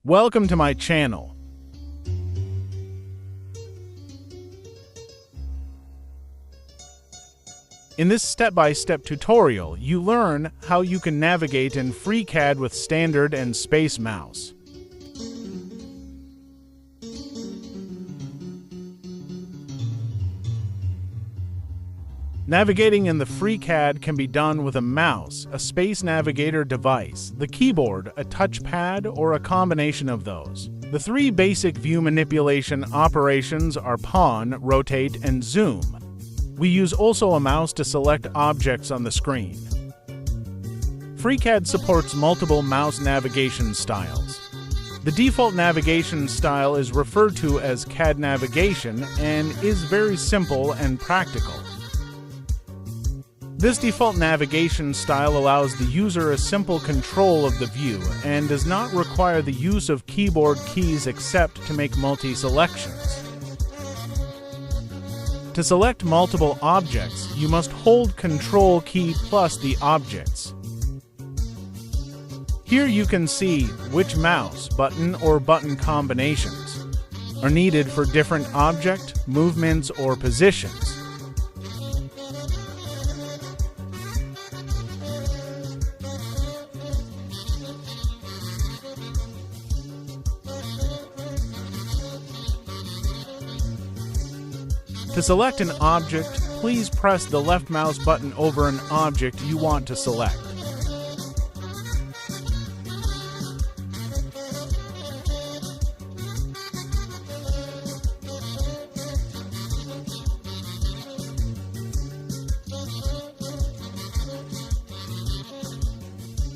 Welcome to my channel. In this step-by-step tutorial, you learn how you can navigate in FreeCAD with standard and space mouse. Navigating in the FreeCAD can be done with a mouse, a space navigator device, the keyboard, a touchpad, or a combination of those. The three basic view manipulation operations are pawn, rotate, and zoom. We use also a mouse to select objects on the screen. FreeCAD supports multiple mouse navigation styles. The default navigation style is referred to as CAD Navigation and is very simple and practical. This default navigation style allows the user a simple control of the view and does not require the use of keyboard keys except to make multi-selections. To select multiple objects, you must hold Control key plus the objects. Here you can see which mouse, button, or button combinations are needed for different object, movements, or positions. To select an object, please press the left mouse button over an object you want to select.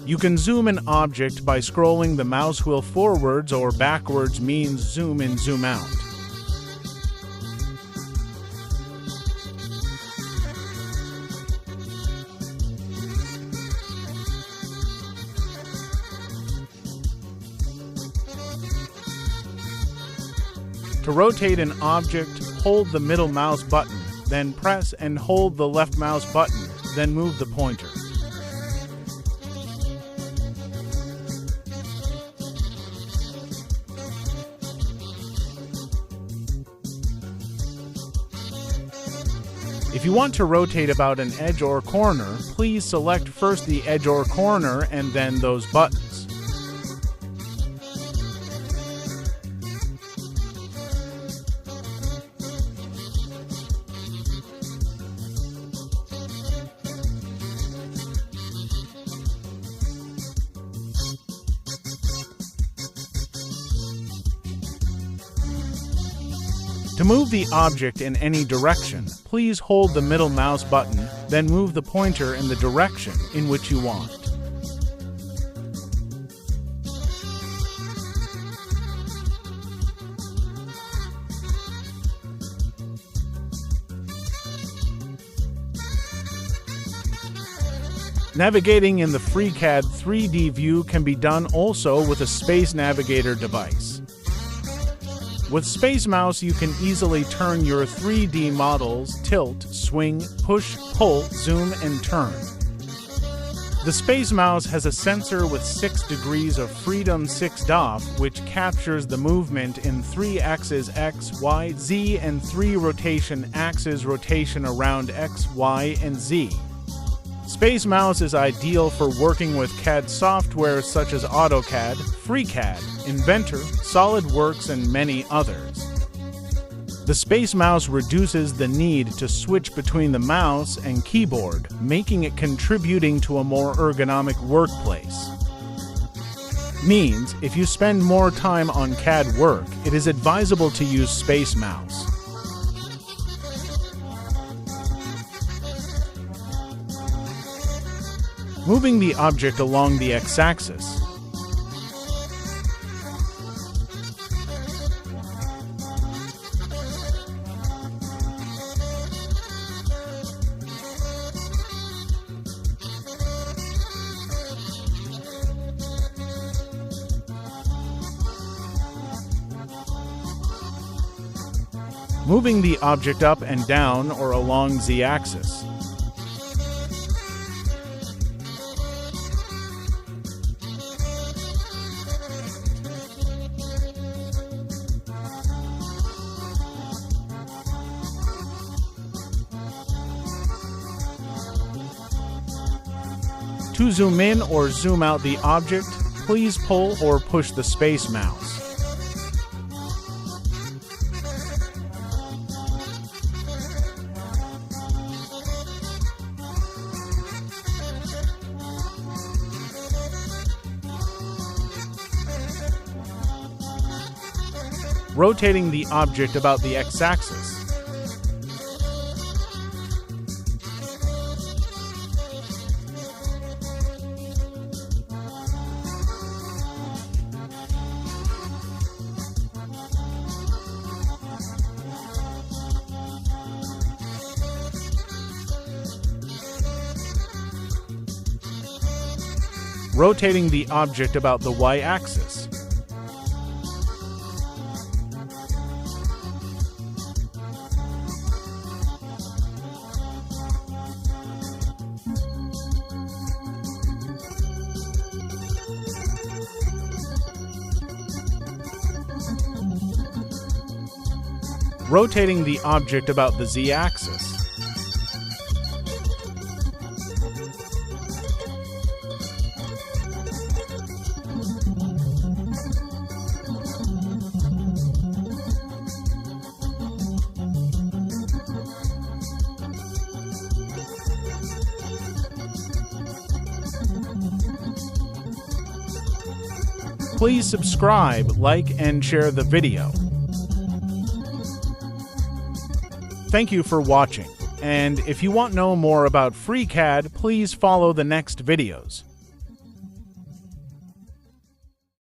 You can zoom an object by scrolling the mouse wheel forwards or backwards, means zoom in, zoom out. To rotate an object, hold the middle mouse button, then press and hold the left mouse button, then move the pointer. If you want to rotate about an edge or corner, please select first the edge or corner and then those buttons. To move the object in any direction, please hold the middle mouse button, then move the pointer in the direction in which you want. Navigating in the FreeCAD 3D view can be done also with a space navigator device. With Space Mouse, you can easily turn your 3D models, tilt, swing, push, pull, zoom, and turn. The Space Mouse has a sensor with 6 degrees of freedom 6 DOF, which captures the movement in 3 axes X, Y, Z, and 3 rotation axes rotation around X, Y, and Z. Space Mouse is ideal for working with CAD software such as AutoCAD, FreeCAD, Inventor, SolidWorks, and many others. The Space Mouse reduces the need to switch between the mouse and keyboard, making it contributing to a more ergonomic workplace. Means, if you spend more time on CAD work, it is advisable to use Space Mouse. Moving the object along the x-axis. Moving the object up and down or along z-axis. To zoom in or zoom out the object, please pull or push the space mouse. Rotating the object about the x-axis. Rotating the object about the y-axis. Rotating the object about the z-axis. Please subscribe, like, and share the video. Thank you for watching, and if you want to know more about FreeCAD, please follow the next videos.